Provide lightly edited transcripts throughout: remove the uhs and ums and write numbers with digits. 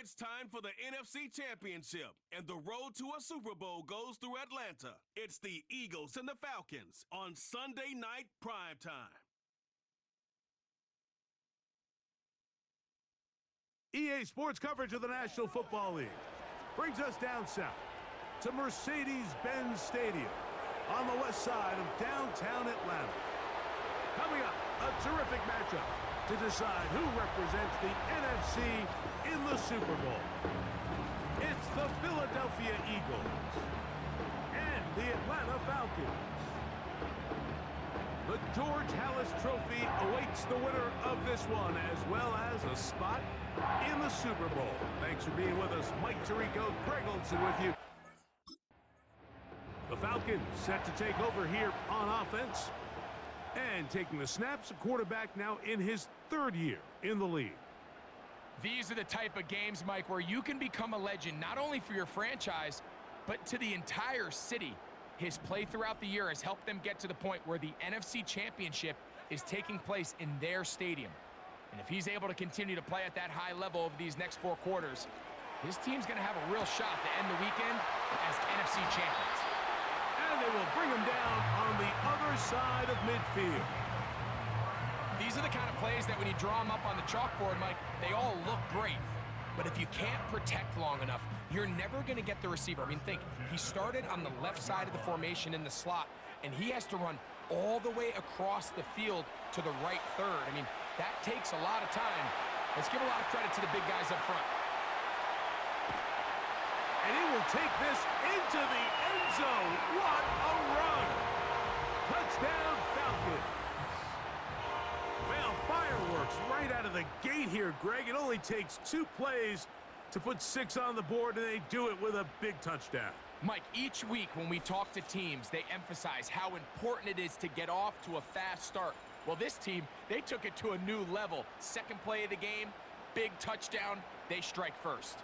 It's time for the NFC Championship, and the road to a Super Bowl goes through Atlanta. It's the Eagles and the Falcons on Sunday night primetime. EA Sports coverage of the National Football League brings us down south to Mercedes-Benz Stadium on the west side of downtown Atlanta. Coming up, a terrific matchup to decide who represents the NFC in the Super Bowl. It's the Philadelphia Eagles and the Atlanta Falcons. The George Halas Trophy awaits the winner of this one, as well as a spot in the Super Bowl. Thanks for being with us. Mike Tirico, Greg Olson with you. The Falcons set to take over here on offense. And taking the snaps, a quarterback now in his third year in the league. These are the type of games, Mike, where you can become a legend, not only for your franchise, but to the entire city. His play throughout the year has helped them get to the point where the NFC Championship is taking place in their stadium. And if he's able to continue to play at that high level over these next 4 quarters, his team's going to have a real shot to end the weekend as NFC champions. And they will bring him down on the other side of midfield. These are the kind of plays that when you draw them up on the chalkboard, Mike, they all look great. But if you can't protect long enough, you're never going to get the receiver. I mean, think, he started on the left side of the formation in the slot, and he has to run all the way across the field to the right third. I mean, that takes a lot of time. Let's give a lot of credit to the big guys up front. And he will take this into the end zone. What a run! Touchdown, Falcons. Well, fireworks right out of the gate here, Greg. It only takes 2 plays to put 6 on the board, and they do it with a big touchdown. Mike, each week when we talk to teams, they emphasize how important it is to get off to a fast start. Well, this team, they took it to a new level. Second play of the game, big touchdown, they strike first.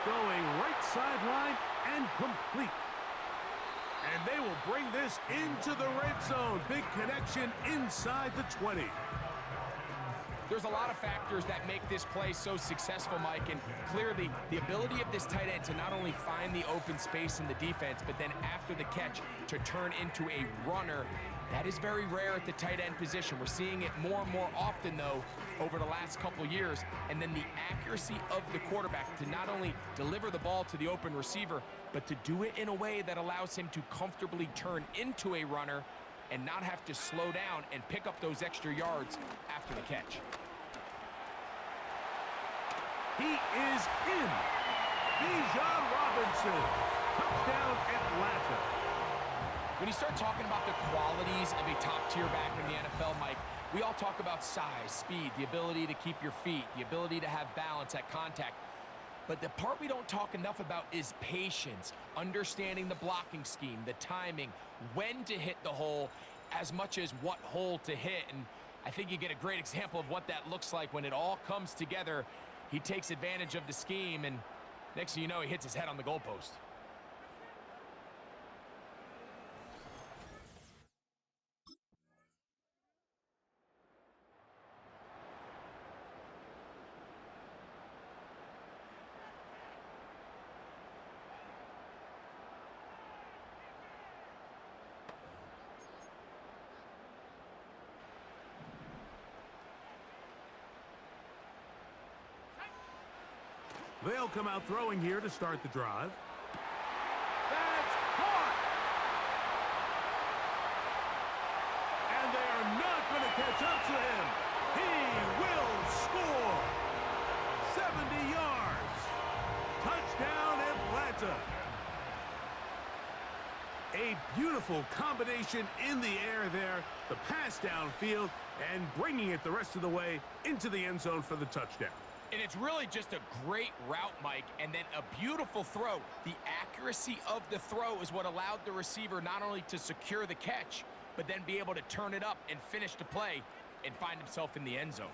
Going right sideline and complete. And they will bring this into the red zone. Big connection inside the 20. There's a lot of factors that make this play so successful, Mike, and clearly the ability of this tight end to not only find the open space in the defense, but then after the catch to turn into a runner. That is very rare at the tight end position. We're seeing it more and more often, though, over the last couple years. And then the accuracy of the quarterback to not only deliver the ball to the open receiver, but to do it in a way that allows him to comfortably turn into a runner and not have to slow down and pick up those extra yards after the catch. He is in. Bijan Robinson. Touchdown, Atlanta. When you start talking about the qualities of a top-tier back in the NFL, Mike, we all talk about size, speed, the ability to keep your feet, the ability to have balance at contact. But the part we don't talk enough about is patience, understanding the blocking scheme, the timing, when to hit the hole, as much as what hole to hit. And I think you get a great example of what that looks like when it all comes together. He takes advantage of the scheme, and next thing you know, he hits his head on the goalpost. They'll come out throwing here to start the drive. That's caught! And they are not going to catch up to him. He will score. 70 yards. Touchdown, Atlanta. A beautiful Beautiful combination in the air there, the pass downfield, and bringing it the rest of the way into the end zone for the touchdown. And it's really just a great route, Mike, and then a beautiful throw. The accuracy of the throw is what allowed the receiver not only to secure the catch, but then be able to turn it up and finish the play and find himself in the end zone.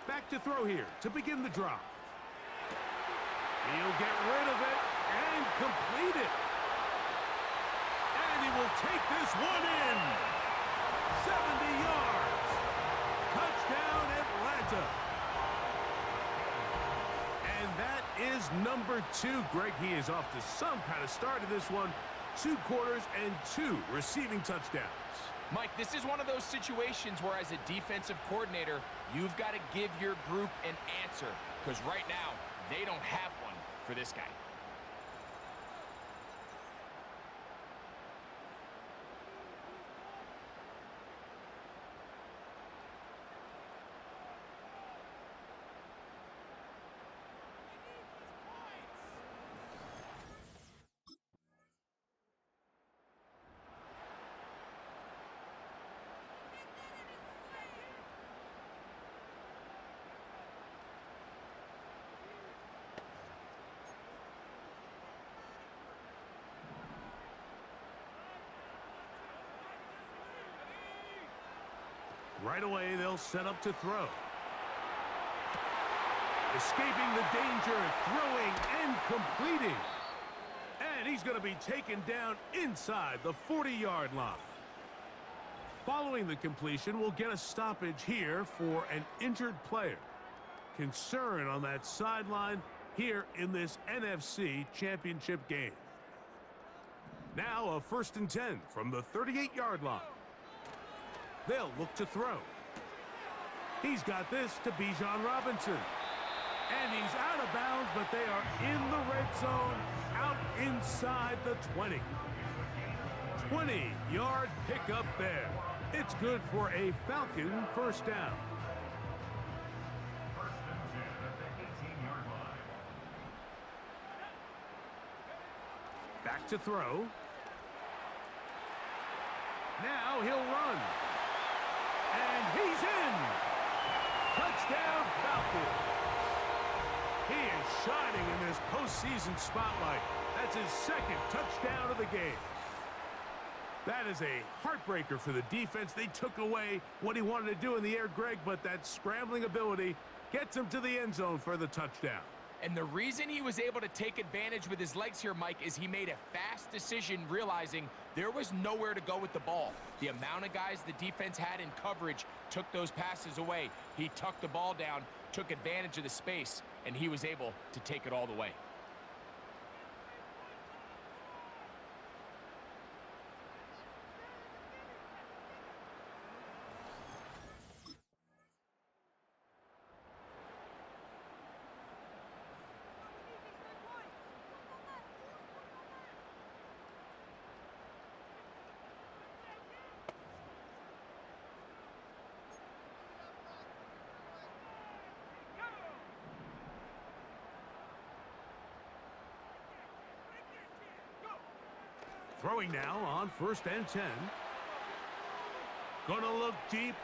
Back to throw here to begin the drive. He'll get rid of it and complete it. And he will take this one in. 70 yards. Touchdown, Atlanta. And that is number 2. Greg, he is off to some kind of start in this one. 2 quarters and 2 receiving touchdowns. Mike, this is one of those situations where as a defensive coordinator, you've got to give your group an answer, because right now, they don't have one for this guy. Right away, they'll set up to throw. Escaping the danger, throwing and completing. And he's going to be taken down inside the 40-yard line. Following the completion, we'll get a stoppage here for an injured player. Concern on that sideline here in this NFC Championship game. Now a 1st and 10 from the 38-yard line. They'll look to throw. He's got this to Bijan Robinson. And he's out of bounds, but they are in the red zone, out inside the 20. 20-yard pickup there. It's good for a Falcon 1st down. Back to throw. Now he'll run. And he's in. Touchdown, Falcons. He is shining in this postseason spotlight. That's his 2nd touchdown of the game. That is a heartbreaker for the defense. They took away what he wanted to do in the air, Greg, but that scrambling ability gets him to the end zone for the touchdown. And the reason he was able to take advantage with his legs here, Mike, is he made a fast decision realizing there was nowhere to go with the ball. The amount of guys the defense had in coverage took those passes away. He tucked the ball down, took advantage of the space, and he was able to take it all the way. Throwing now on 1st and 10. Gonna look deep,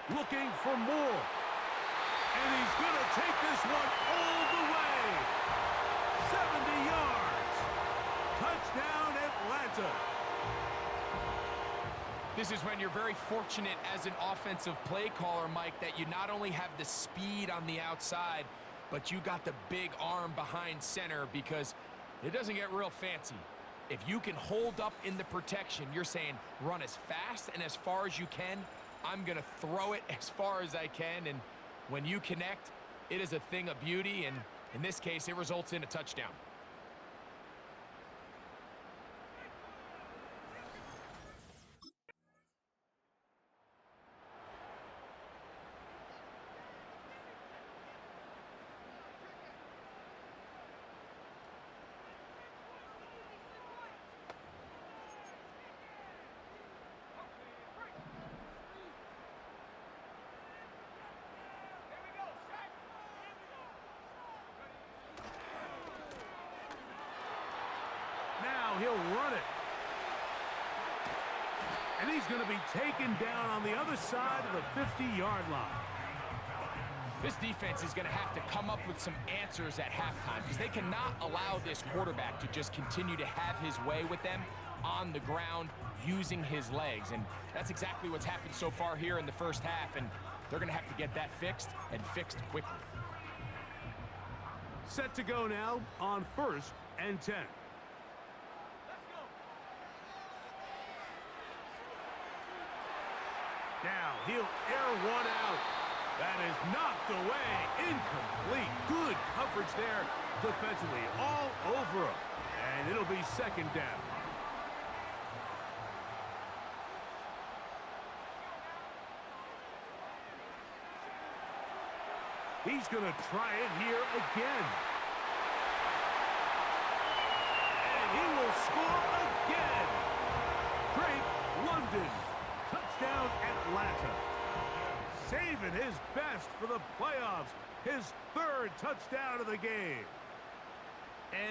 looking for more. And he's gonna take this one all the way. 70 yards. Touchdown, Atlanta. This is when you're very fortunate as an offensive play caller, Mike, that you not only have the speed on the outside, but you got the big arm behind center, because it doesn't get real fancy. If you can hold up in the protection, you're saying run as fast and as far as you can. I'm going to throw it as far as I can. And when you connect, it is a thing of beauty. And in this case, it results in a touchdown. he'll run it. And he's going to be taken down on the other side of the 50-yard line. This defense is going to have to come up with some answers at halftime because they cannot allow this quarterback to just continue to have his way with them on the ground using his legs. And that's exactly what's happened so far here in the first half, and they're going to have to get that fixed and fixed quickly. Set to go now on 1st and 10. Now he'll air one out. That is knocked away. Incomplete. Good coverage there defensively. All over him. And it'll be 2nd down. He's going to try it here again. And he will score again. Drake London. Touchdown Atlanta. Saving his best for the playoffs. His 3rd touchdown of the game.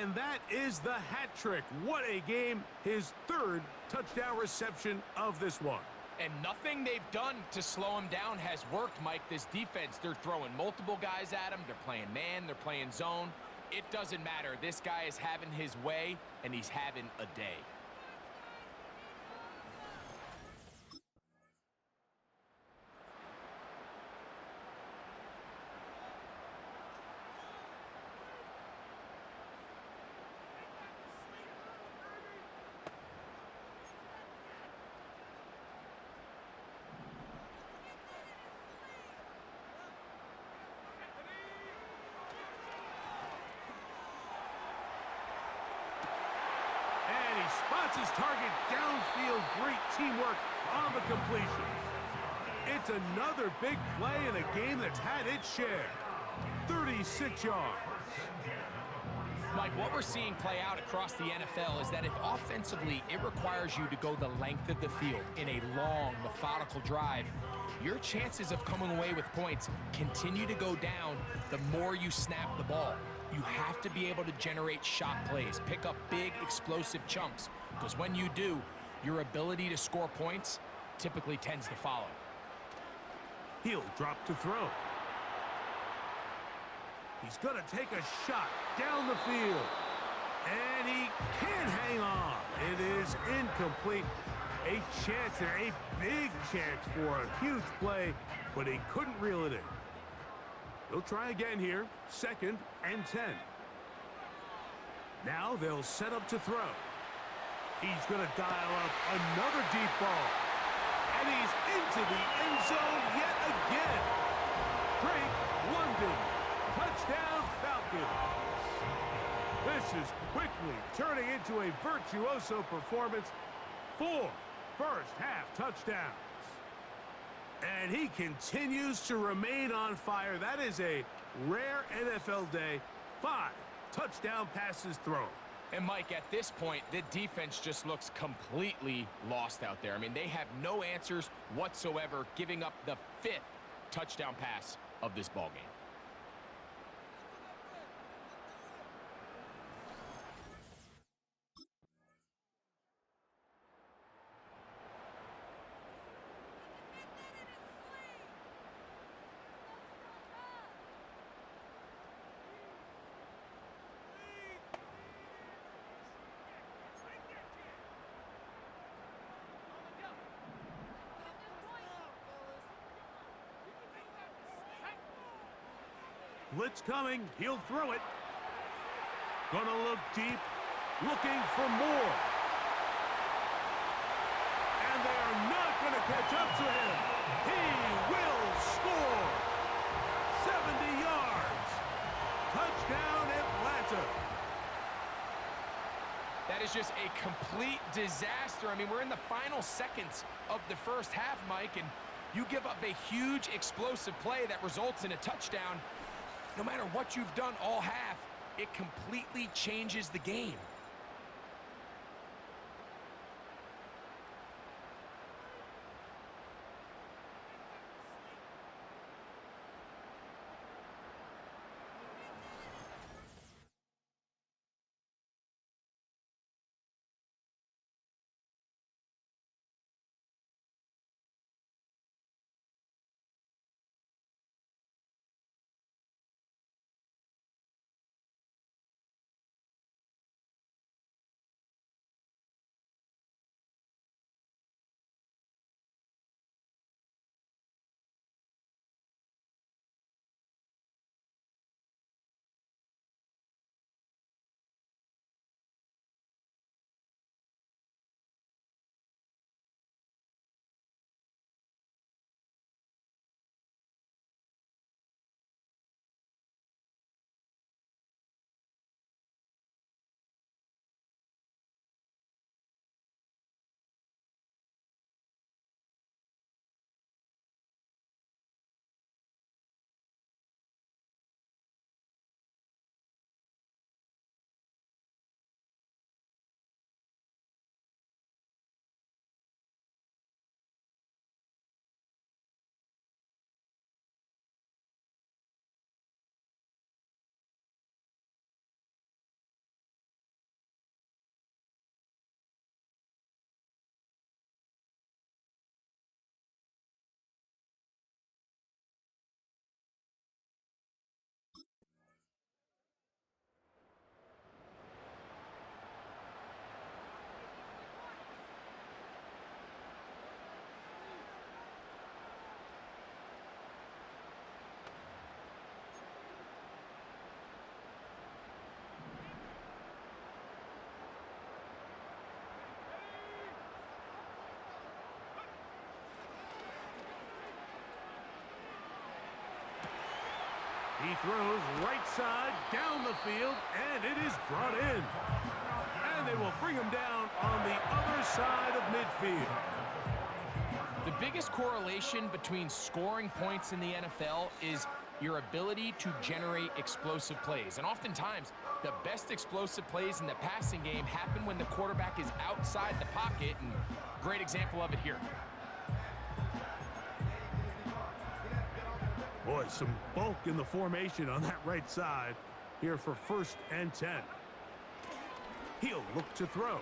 And that is the hat trick. What a game. His 3rd touchdown reception of this one. And nothing they've done to slow him down has worked, Mike. This defense, they're throwing multiple guys at him. They're playing man. They're playing zone. It doesn't matter. This guy is having his way, and he's having a day. Spots his target downfield. Great teamwork on the completion. It's another big play in a game that's had its share. 36 yards. Mike, what we're seeing play out across the NFL is that if offensively it requires you to go the length of the field in a long, methodical drive, your chances of coming away with points continue to go down the more you snap the ball. You have to be able to generate shot plays, pick up big, explosive chunks, because when you do, your ability to score points typically tends to follow. He'll drop to throw. He's going to take a shot down the field. And he can't hang on. It is incomplete. A chance there, a big chance for a huge play, but he couldn't reel it in. He'll try again here, 2nd and 10. Now they'll set up to throw. He's going to dial up another deep ball. And he's into the end zone yet again. Drake London, touchdown Falcons. This is quickly turning into a virtuoso performance. 4 first-half touchdowns. And he continues to remain on fire. That is a rare NFL day. 5 touchdown passes thrown. And Mike, at this point, the defense just looks completely lost out there. I mean, they have no answers whatsoever, giving up the 5th touchdown pass of this ballgame. Blitz coming. He'll throw it. Gonna look deep. Looking for more. And they are not gonna catch up to him. He will score. 70 yards. Touchdown Atlanta. That is just a complete disaster. I mean, we're in the final seconds of the first half, Mike, and you give up a huge explosive play that results in a touchdown. No matter what you've done all half, it completely changes the game. throws right side, down the field, and it is brought in. And they will bring him down on the other side of midfield. The biggest correlation between scoring points in the NFL is your ability to generate explosive plays. And oftentimes, the best explosive plays in the passing game happen when the quarterback is outside the pocket, and great example of it here. Boy, some bulk in the formation on that right side here for 1st and 10. He'll look to throw.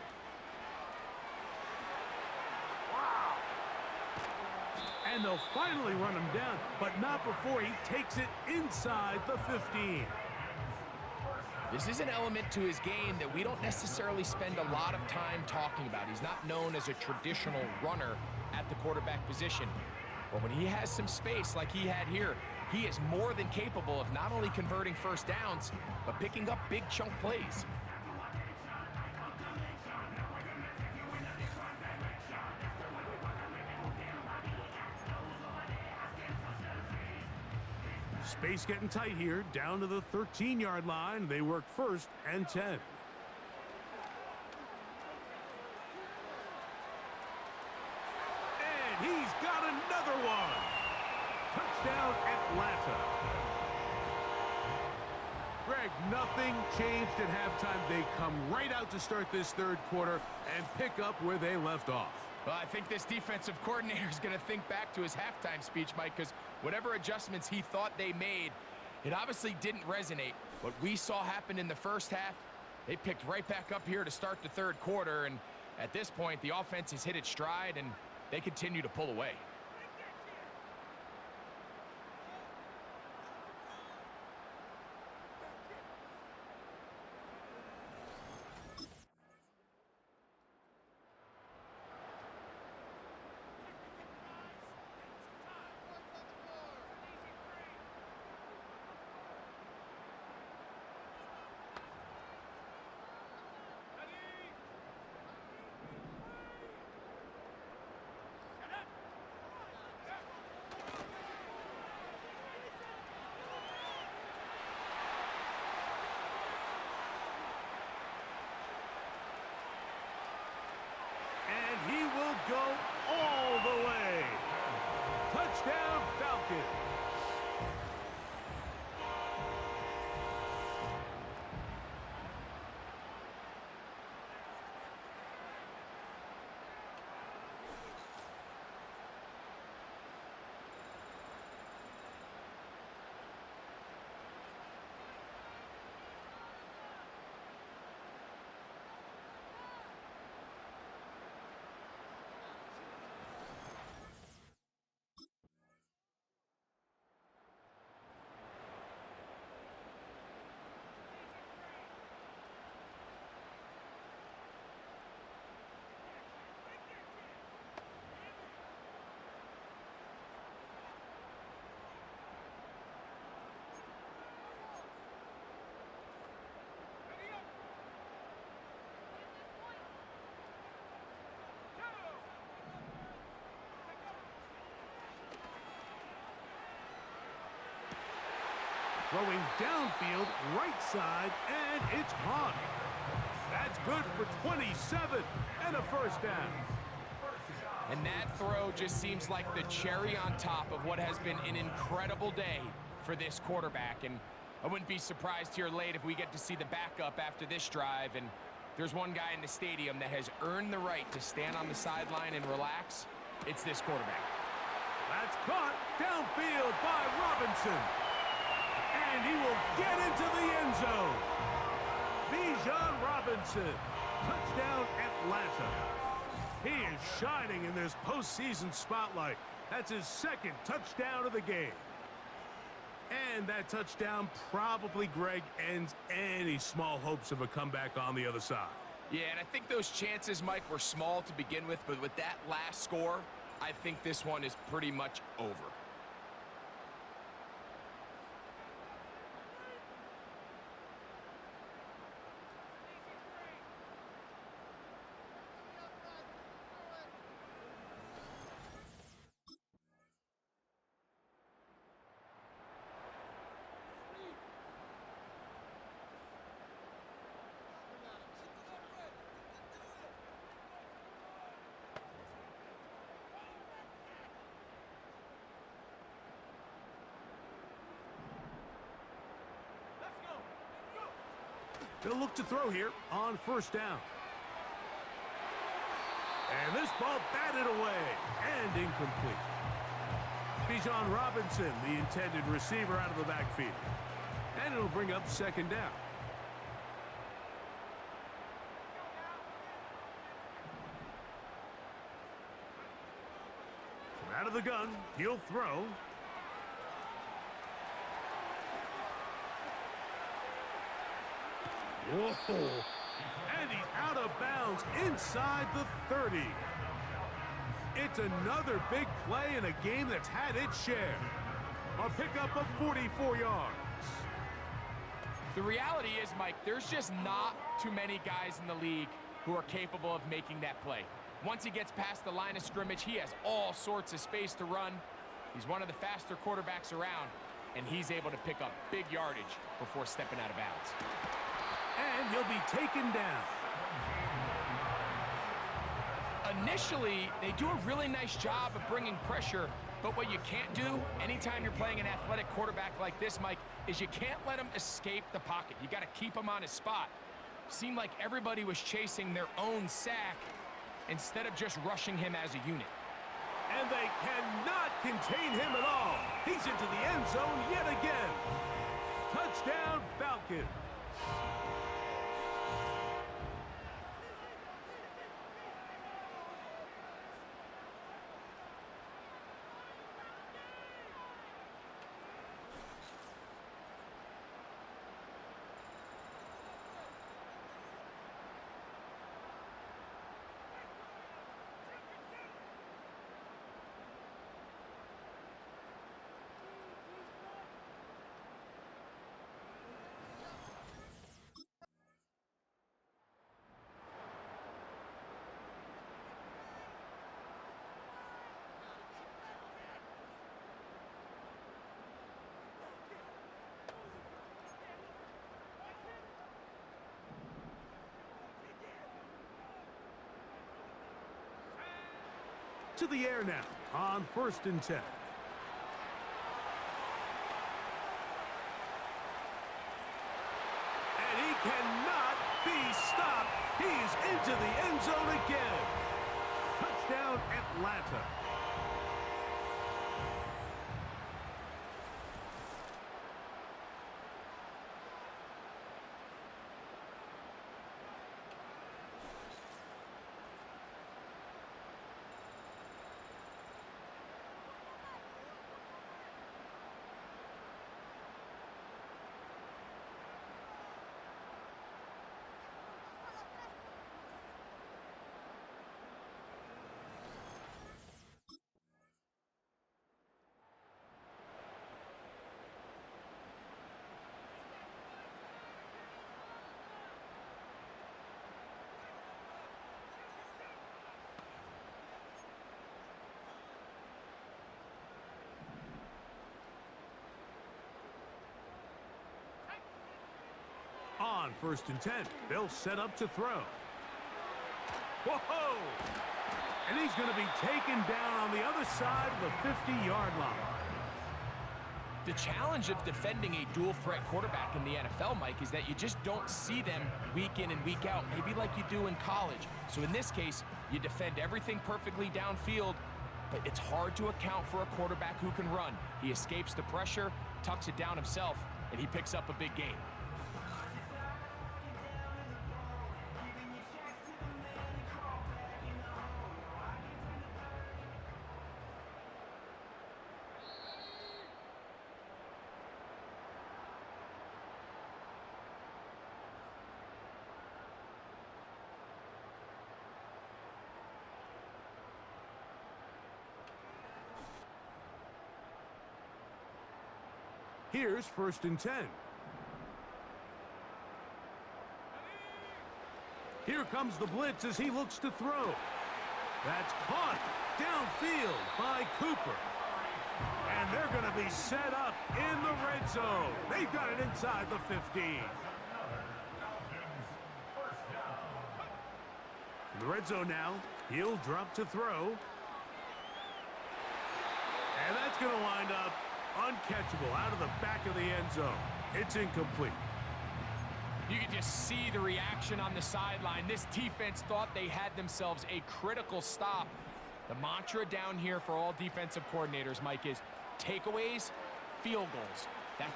And they'll finally run him down, but not before he takes it inside the 15. This is an element to his game that we don't necessarily spend a lot of time talking about. He's not known as a traditional runner at the quarterback position. But when he has some space like he had here, he is more than capable of not only converting first downs, but picking up big chunk plays. Space getting tight here, down to the 13-yard line. They work 1st and 10. And he's got another one. Touchdown, Atlanta. Greg, nothing changed at halftime. They come right out to start this 3rd quarter and pick up where they left off. Well, I think this defensive coordinator is going to think back to his halftime speech, Mike, because whatever adjustments he thought they made, it obviously didn't resonate. What we saw happen in the first half, they picked right back up here to start the 3rd quarter, and at this point, the offense has hit its stride, and they continue to pull away. He will go all the way. Touchdown, Falcons. Throwing downfield, right side, and it's caught. That's good for 27 and a 1st down. And that throw just seems like the cherry on top of what has been an incredible day for this quarterback. And I wouldn't be surprised here late if we get to see the backup after this drive. And there's one guy in the stadium that has earned the right to stand on the sideline and relax. It's this quarterback. That's caught downfield by Robinson. And he will get into the end zone. Bijan Robinson. Touchdown, Atlanta. He is shining in this postseason spotlight. That's his 2nd touchdown of the game. And that touchdown probably, Greg, ends any small hopes of a comeback on the other side. Yeah, and I think those chances, Mike, were small to begin with, but with that last score, I think this one is pretty much over. They'll look to throw here on first down. And this ball batted away and incomplete. Bijan Robinson, the intended receiver, out of the backfield. And it'll bring up second down. From out of the gun, he'll throw. Whoa! And he's out of bounds inside the 30. It's another big play in a game that's had its share. A pickup of 44 yards. The reality is, Mike, there's just not too many guys in the league who are capable of making that play. Once he gets past the line of scrimmage, he has all sorts of space to run. He's one of the faster quarterbacks around, and he's able to pick up big yardage before stepping out of bounds. And he'll be taken down. Initially, they do a really nice job of bringing pressure, but what you can't do anytime you're playing an athletic quarterback like this, Mike, is you can't let him escape the pocket. You got to keep him on his spot. Seemed like everybody was chasing their own sack instead of just rushing him as a unit. And they cannot contain him at all. He's into the end zone yet again. Touchdown, Falcons. To the air now on 1st and 10. And he cannot be stopped. He's into the end zone again. Touchdown, Atlanta. On 1st and 10, they'll set up to throw. Whoa! And he's going to be taken down on the other side of the 50-yard line. The challenge of defending a dual-threat quarterback in the NFL, Mike, is that you just don't see them week in and week out, maybe like you do in college. So in this case, you defend everything perfectly downfield, but it's hard to account for a quarterback who can run. He escapes the pressure, tucks it down himself, and he picks up a big gain. Here's 1st and 10. Here comes the blitz as he looks to throw. That's caught downfield by Cooper. And they're going to be set up in the red zone. They've got it inside the 15. In the red zone now, he'll drop to throw. And that's going to wind up uncatchable out of the back of the end zone. It's incomplete. You can just see the reaction on the sideline. This defense thought they had themselves a critical stop. The mantra down here for all defensive coordinators, Mike, is takeaways, field goals. And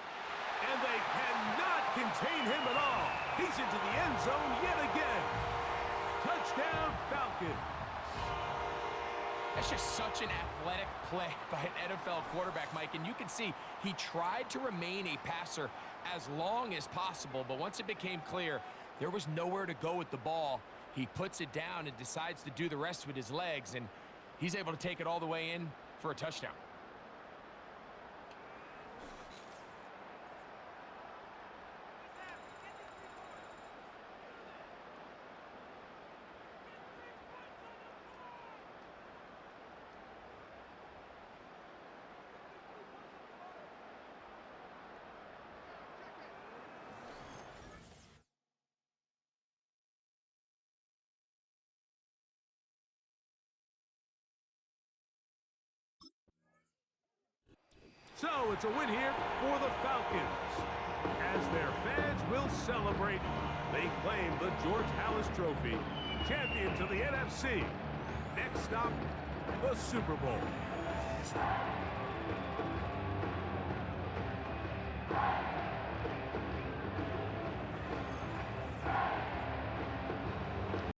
they cannot contain him at all. He's into the end zone yet again. Touchdown, Falcons. That's just such an athletic play by an NFL quarterback, Mike. And you can see he tried to remain a passer as long as possible. But once it became clear there was nowhere to go with the ball, he puts it down and decides to do the rest with his legs. And he's able to take it all the way in for a touchdown. So it's a win here for the Falcons. As their fans will celebrate, they claim the George Halas Trophy, champion to the NFC. Next stop, the Super Bowl.